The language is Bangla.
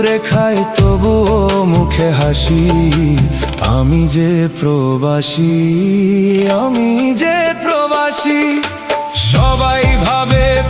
রেখায় তবুও মুখে হাসি। আমি যে প্রবাসী, আমি যে প্রবাসী। সবাই ভাবে